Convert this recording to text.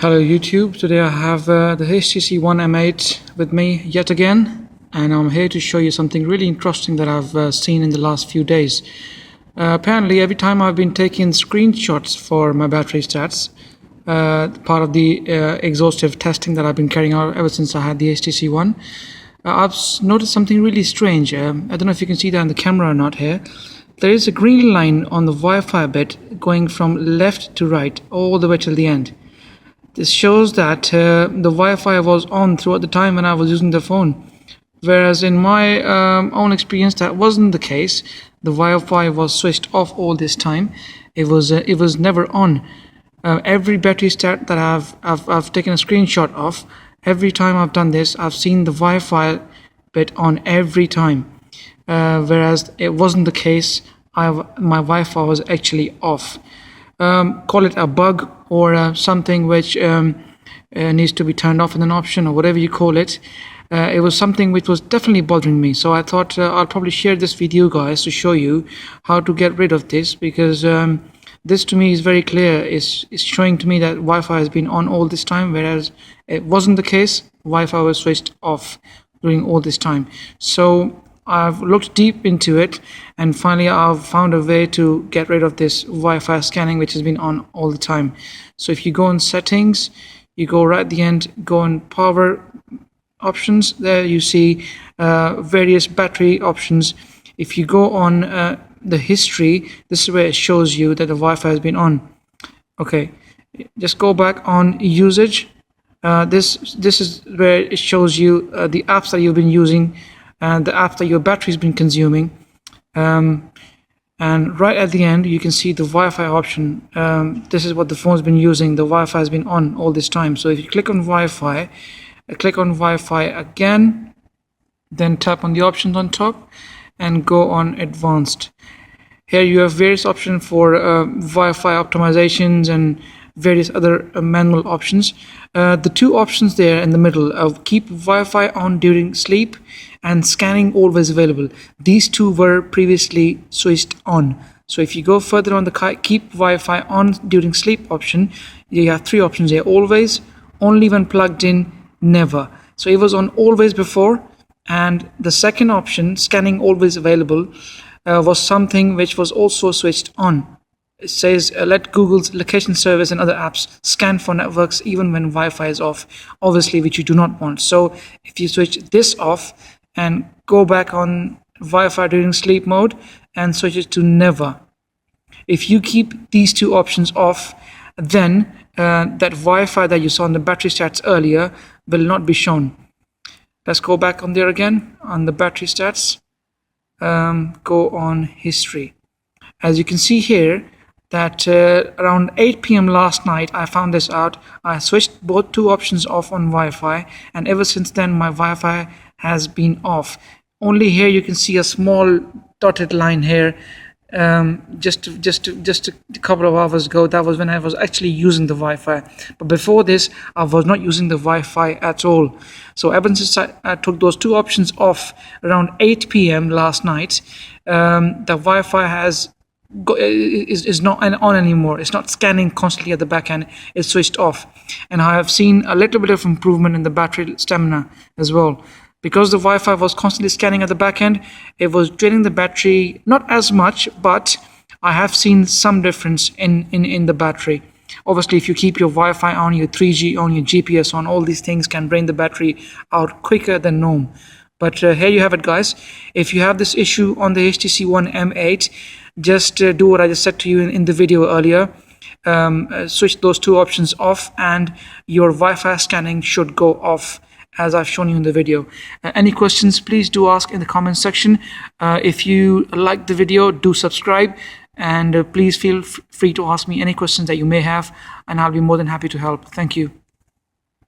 Hello YouTube, today I have the HTC One M8 with me yet again, and I'm here to show you something really interesting that I've seen in the last few days. Apparently every time I've been taking screenshots for my battery stats, part of the exhaustive testing that I've been carrying out ever since I had the HTC One, I've noticed something really strange. I don't know if you can see that on the camera or not here. There is a green line on the Wi-Fi bit going from left to right all the way till the end. This shows that the Wi-Fi was on throughout the time when I was using the phone, whereas in my own experience that wasn't the case. The Wi-Fi was switched off all this time. It was never on. Every battery stat that I've taken a screenshot of, every time I've done this, I've seen the Wi-Fi bit on every time, whereas it wasn't the case. My Wi-Fi was actually off. Call it a bug or something which needs to be turned off in an option or whatever you call it. It was something which was definitely bothering me, so I thought I'll probably share this with you guys to show you how to get rid of this, because this to me is very clear. It's showing to me that Wi-Fi has been on all this time, whereas it wasn't the case. Wi-Fi was switched off during all this time. So I've looked deep into it, and finally I've found a way to get rid of this Wi-Fi scanning which has been on all the time. So if you go on settings, you go right at the end, go on power options, there you see various battery options. If you go on the history, this is where it shows you that the Wi-Fi has been on. Okay, just go back on usage. This is where it shows you the apps that you've been using and the apps that your battery's been consuming, and right at the end you can see the Wi-Fi option. This is what the phone's been using. The Wi-Fi has been on all this time. So if you click on Wi-Fi, click on Wi-Fi again, then tap on the options on top and go on advanced. Here you have various options for Wi-Fi optimizations and various other manual options. The two options there in the middle of keep Wi-Fi on during sleep and scanning always available, these two were previously switched on. So if you go further on the keep Wi-Fi on during sleep option, you have three options here: always, only when plugged in, never. So it was on always before, and the second option, scanning always available, was something which was also switched on. It says let Google's location service and other apps scan for networks even when Wi-Fi is off, obviously, which you do not want. So if you switch this off and go back on Wi-Fi during sleep mode and switch it to never, if you keep these two options off, then that Wi-Fi that you saw on the battery stats earlier will not be shown. Let's go back on there again on the battery stats. Go on history. As you can see here, that around 8 p.m. last night I found this out. I switched both two options off on Wi-Fi, and ever since then my Wi-Fi has been off. Only here you can see a small dotted line here. Just a couple of hours ago, that was when I was actually using the Wi-Fi, but before this I was not using the Wi-Fi at all. So ever since I took those two options off around 8 p.m. last night, the Wi-Fi is not on anymore. It's not scanning constantly at the back end. It's switched off, and I have seen a little bit of improvement in the battery stamina as well. Because the Wi-Fi was constantly scanning at the back end, it was draining the battery, not as much, but I have seen some difference in the battery. Obviously, if you keep your Wi-Fi on, your 3G on, your GPS on, all these things can drain the battery out quicker than normal. But here you have it, guys. If you have this issue on the HTC One M8, just do what I just said to you in the video earlier. Switch those two options off and your Wi-Fi scanning should go off, as I've shown you in the video. Any questions, please do ask in the comment section. If you like the video, do subscribe, and please feel free to ask me any questions that you may have, and I'll be more than happy to help. Thank you.